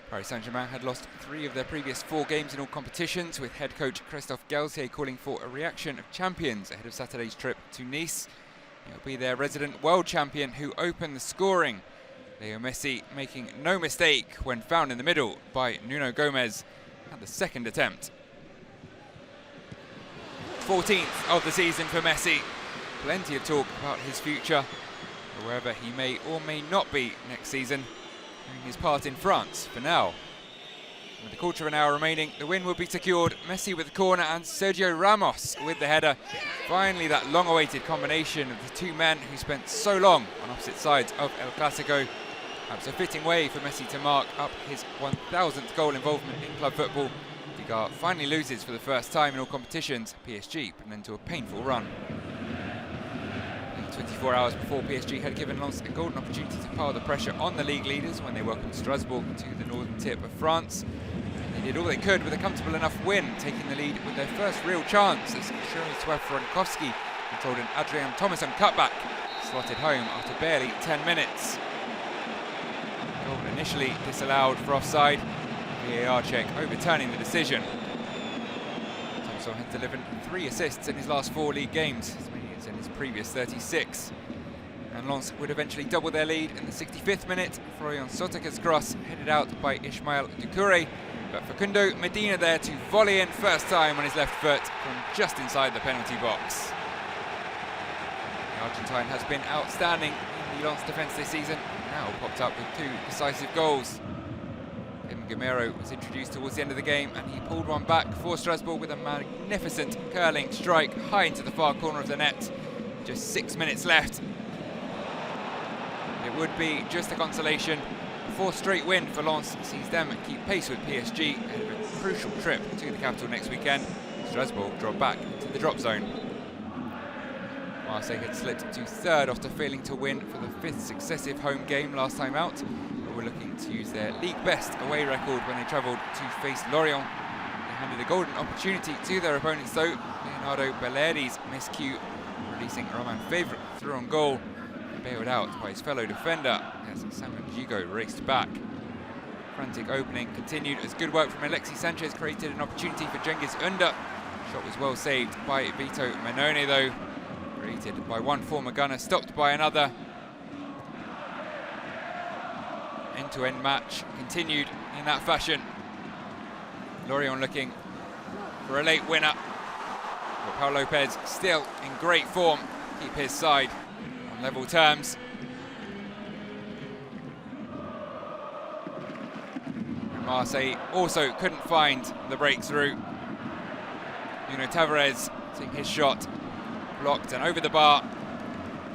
Paris Saint-Germain had lost 3 of their previous 4 games in all competitions, with head coach Christophe Galtier calling for a reaction of champions ahead of Saturday's trip to Nice. It'll be their resident world champion who opened the scoring. Leo Messi making no mistake when found in the middle by Nuno Gomes at the second attempt. 14th of the season for Messi. Plenty of talk about his future, or wherever he may or may not be next season, doing his part in France for now. With a quarter of an hour remaining, the win will be secured. Messi with the corner and Sergio Ramos with the header. Finally, that long-awaited combination of the two men who spent so long on opposite sides of El Clasico. Perhaps a fitting way for Messi to mark up his 1,000th goal involvement in club football. Ligue finally loses for the first time in all competitions. PSG put an end to a painful run. 24 hours before, PSG had given Lens a golden opportunity to pile the pressure on the league leaders when they welcomed Strasbourg to the northern tip of France. They did all they could with a comfortable enough win, taking the lead with their first real chance as Przemyslaw FRANKOWSKI controlled an Adrian Thomason cutback, slotted home after barely 10 minutes. Goal initially disallowed for offside, VAR check overturning the decision. Thomason has delivered 3 assists in his last 4 league games, as many as in his previous 36. And Lens would eventually double their lead in the 65th minute. Florian Sotoka's cross headed out by Ismail Doucouré, but Facundo MEDINA there to volley in first time on his left foot from just inside the penalty box. The Argentine has been outstanding in the Lens defence this season, now popped up with 2 decisive goals. GAMEIRO was introduced towards the end of the game and he pulled one back for Strasbourg with a magnificent curling strike high into the far corner of the net. Just 6 minutes left. It would be just a consolation. A 4th straight win for Lens sees them keep pace with PSG ahead of a crucial trip to the capital next weekend. Strasbourg drop back into the drop zone. Marseille had slipped to 3rd after failing to win for the 5th successive home game last time out. Were looking to use their league best away record when they travelled to face Lorient. They handed a golden opportunity to their opponents though. Leonardo Belleri's miscue, releasing Romain Favre through on goal, bailed out by his fellow defender as Samuel Gigot raced back. Frantic opening continued as good work from Alexis Sanchez created an opportunity for Cengiz Under. Shot was well saved by Vito Manone though. Created by one former gunner, stopped by another. End-to-end match continued in that fashion. Lorient looking for a late winner. But Paul Lopez still in great form, keep his side on level terms. And Marseille also couldn't find the breakthrough. Nuno Tavares seeing his shot blocked and over the bar.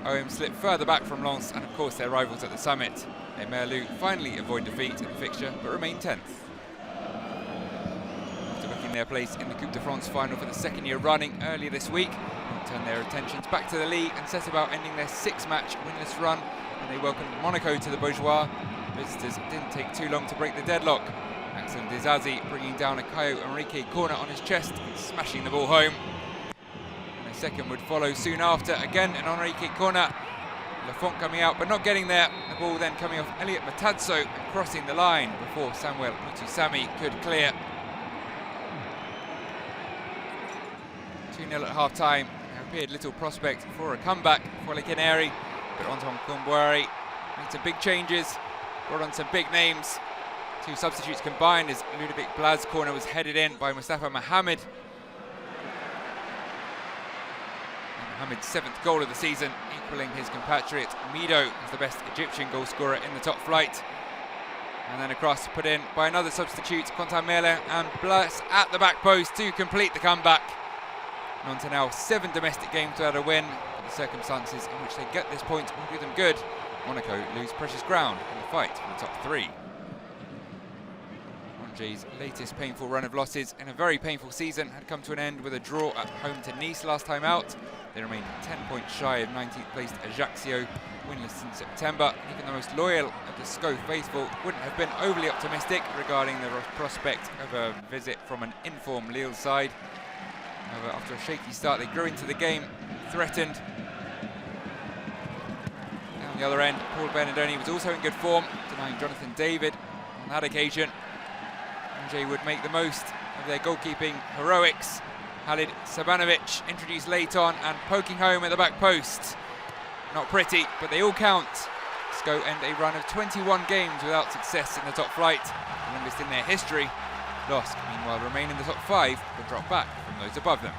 OM slipped further back from Lens and of course their rivals at the summit. Merlu finally avoid defeat in the fixture, but remain 10th. After booking their place in the Coupe de France final for the 2nd year running earlier this week, they'll turn their attentions back to the league and set about ending their 6-match winless run when they welcomed Monaco to the Beaujois. Visitors didn't take too long to break the deadlock. Axel Dizazi bringing down a Caio Henrique corner on his chest and smashing the ball home. And a second would follow soon after, again an Henrique corner. Lafont coming out but not getting there. The ball then coming off Elliot Matazzo and crossing the line before Samuel Mutusami could clear. 2-0 at half-time. There appeared little prospect for a comeback for Le Canary, but Anton Kombouari made some big changes, brought on some big names. 2 substitutes combined as Ludovic Blas' corner was headed in by Mustafa Mohamed. Mohamed's 7th goal of the season, equalling his compatriot Mido as the best Egyptian goal scorer in the top flight. And then a cross put in by another substitute, Contamele, and Blas at the back post to complete the comeback. Nantes now 7 domestic games without a win, but the circumstances in which they get this point will do them good. Monaco lose precious ground in the fight for the top 3. Angers' latest painful run of losses in a very painful season had come to an end with a draw at home to Nice last time out. They remained 10 points shy of 19th placed Ajaccio, winless since September. Even the most loyal of the SCO faithful wouldn't have been overly optimistic regarding the prospect of a visit from an informed Lille side. However, after a shaky start, they grew into the game, threatened. Down the other end, Paul Bernardoni was also in good form, denying Jonathan David on that occasion. SAINT-GERMAIN would make the most of their goalkeeping heroics. Halid SABANOVIC introduced late on and poking home at the back post. Not pretty, but they all count. SCO end a run of 21 games without success in the top flight, the longest in their history. LOSC, meanwhile, remain in the top 5, but drop back from those above them.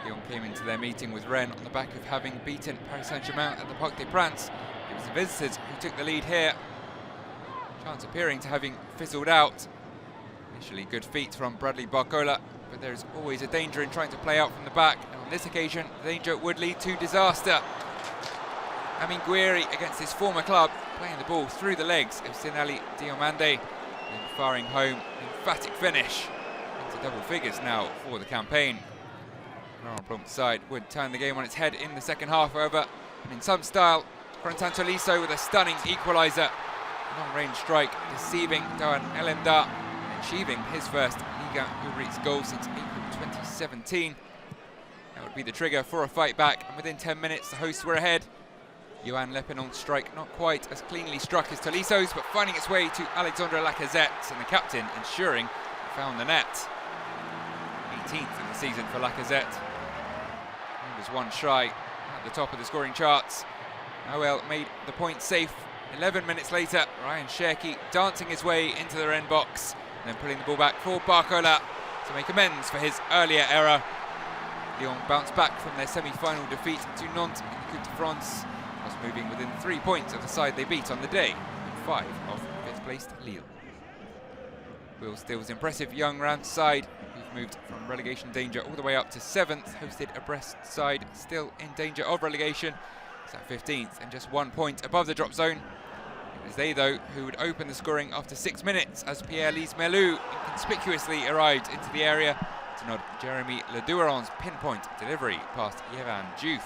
Lyon came into their meeting with Rennes on the back of having beaten Paris Saint-Germain at the Parc des Princes. It was the visitors who took the lead here. Chance appearing to having fizzled out. Initially good feet from Bradley Barcola, but there is always a danger in trying to play out from the back, and on this occasion, the danger would lead to disaster. Amin Gouiri against his former club, playing the ball through the legs of Sinali Diomande, and firing home an emphatic finish into double figures now for the campaign. Laurent Blanc's side would turn the game on its head in the second half, however, and in some style, Corentin Tolisso with a stunning equaliser. Long-range strike deceiving Doan Elenda, achieving his first Ligue Urit's goal since April 2017. That would be the trigger for a fight back, and within 10 minutes the hosts were ahead. Yoann Lepinon's strike not quite as cleanly struck as Tolisso's, but finding its way to Alexandre Lacazette, and the captain ensuring he found the net. 18th in the season for Lacazette. He was one shy at the top of the scoring charts. Noel made the point safe. 11 minutes later, Ryan Cherki dancing his way into the Rennes box, and then pulling the ball back for Barcola to make amends for his earlier error. Lyon bounced back from their semi-final defeat to Nantes in the Coupe de France, thus moving within 3 points of the side they beat on the day, and 5 of 5th placed Lille. Will Still's impressive young Reims side, who've moved from relegation danger all the way up to 7th, hosted a Brest side still in danger of relegation. It's at 15th and just 1 point above the drop zone. It was they, though, who would open the scoring after 6 minutes as Pierre-Lise Melou inconspicuously arrived into the area to nod Jeremy Ledouaron's pinpoint delivery past Yvan Diouf.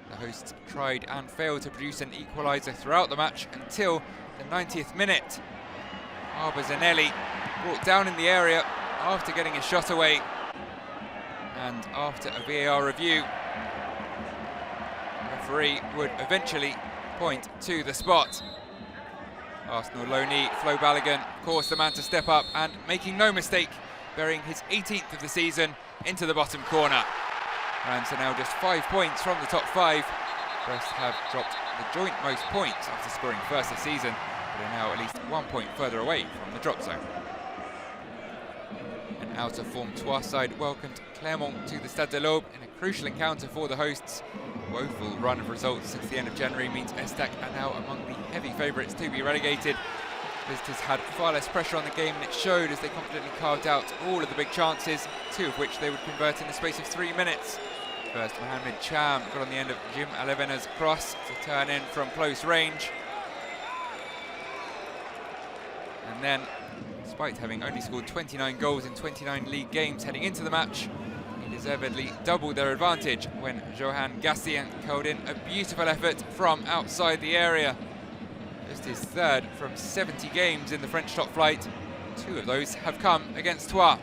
The hosts tried and failed to produce an equaliser throughout the match until the 90th minute. Arba Zanelli brought down in the area after getting his shot away, and after a VAR review, the referee would eventually point to the spot. Arsenal loanee Flo Balogun, of course, the man to step up and making no mistake, burying his 18th of the season into the bottom corner. Reims are now just 5 points from the top 5. Brest have dropped the joint most points after scoring first this season, but are now at least 1 point further away from the drop zone. An out-of-form Troyes side welcomed Clermont to the Stade de l'Aube in a crucial encounter for the hosts. A woeful run of results since the end of January means ESTAC are now among the heavy favourites to be relegated. Visitors had far less pressure on the game, and it showed as they confidently carved out all of the big chances, 2 of which they would convert in the space of 3 minutes. First, Mohamed Cham got on the end of Jim Alevena's cross to turn in from close range. And then, despite having only scored 29 goals in 29 league games heading into the match, he deservedly doubled their advantage when Johan Gassien called in a beautiful effort from outside the area. Just his 3rd from 70 games in the French top flight. 2 of those have come against Troyes.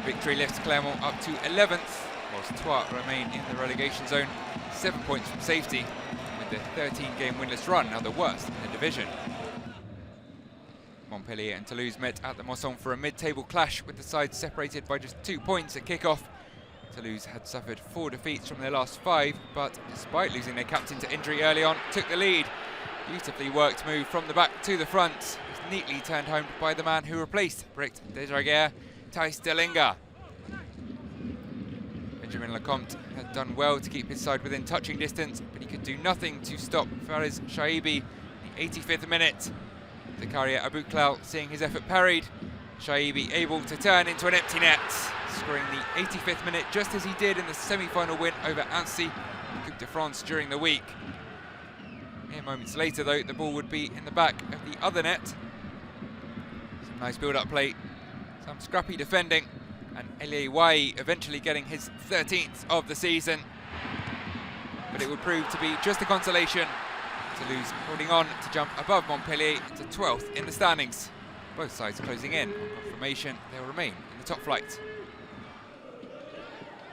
Victory lifts Clermont up to 11th, whilst Troyes remain in the relegation zone, 7 points from safety, with their 13-game winless run now the worst in the division. Montpellier and Toulouse met at the Mosson for a mid-table clash, with the sides separated by just 2 points at kick-off. Toulouse had suffered 4 defeats from their last 5, but despite losing their captain to injury early on, took the lead. Beautifully worked move from the back to the front. It was neatly turned home by the man who replaced Bricht Desjaguers, Thijs Delinga. Benjamin Lecomte had done well to keep his side within touching distance, but he could do nothing to stop Fares Shaibi in the 85th minute. Zakaria Abouklal seeing his effort parried. Shaibi able to turn into an empty net, scoring the 85th minute just as he did in the semi-final win over Annecy in the Coupe de France during the week. Mere moments later, though, the ball would be in the back of the other net. Some nice build-up play, some scrappy defending, and Elie Wai eventually getting his 13th of the season. But it would prove to be just a consolation. Toulouse holding on to jump above Montpellier to 12th in the standings. Both sides closing in on confirmation they'll remain in the top flight.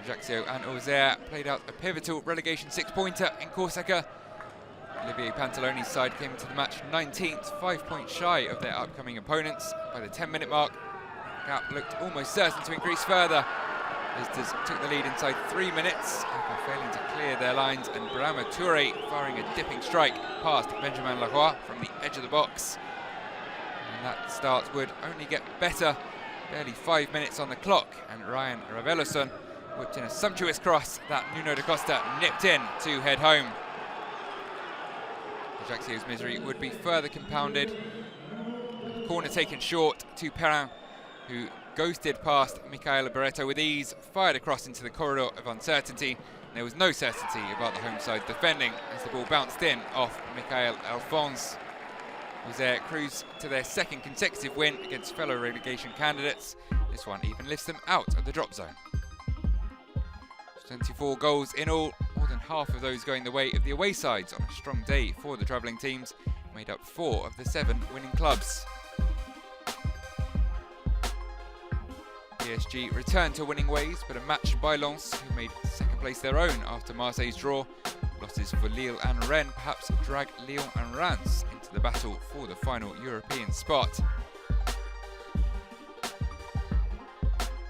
Ajaccio and Auxerre played out a pivotal relegation six-pointer in Corsica. Olivier Pantaloni's side came into the match 19th, 5 points shy of their upcoming opponents. By the 10-minute mark, the gap looked almost certain to increase further. Visitors took the lead inside 3 minutes, after failing to clear their lines, and Brahma Touré firing a dipping strike past Benjamin Leroy from the edge of the box. And that start would only get better. Barely 5 minutes on the clock, and Ryan Raveloson whipped in a sumptuous cross that Nuno da Costa nipped in to head home. Ajaccio's misery would be further compounded. A corner taken short to Perrin, who ghosted past Michael Barreto with ease, fired across into the corridor of uncertainty. There was no certainty about the home side defending as the ball bounced in off Michael Alphonse. Auxerre cruise to their second consecutive win against fellow relegation candidates. This one even lifts them out of the drop zone. 24 goals in all, more than half of those going the way of the away sides on a strong day for the travelling teams, made up 4 of the 7 winning clubs. PSG returned to winning ways, but a match by Lens, who made second place their own after Marseille's draw. Losses for Lille and Rennes perhaps drag Lyon and Reims into the battle for the final European spot.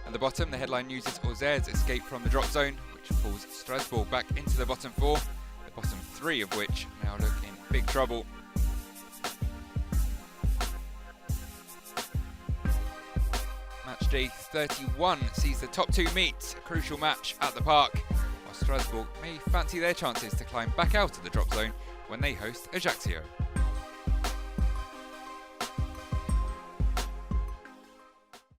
At the bottom, the headline news is Auxerre's escape from the drop zone, which pulls Strasbourg back into the bottom 4, the bottom 3 of which now look in big trouble. Match day 31 sees the top 2 meet, a crucial match at the Park, while Strasbourg may fancy their chances to climb back out of the drop zone when they host Ajaccio.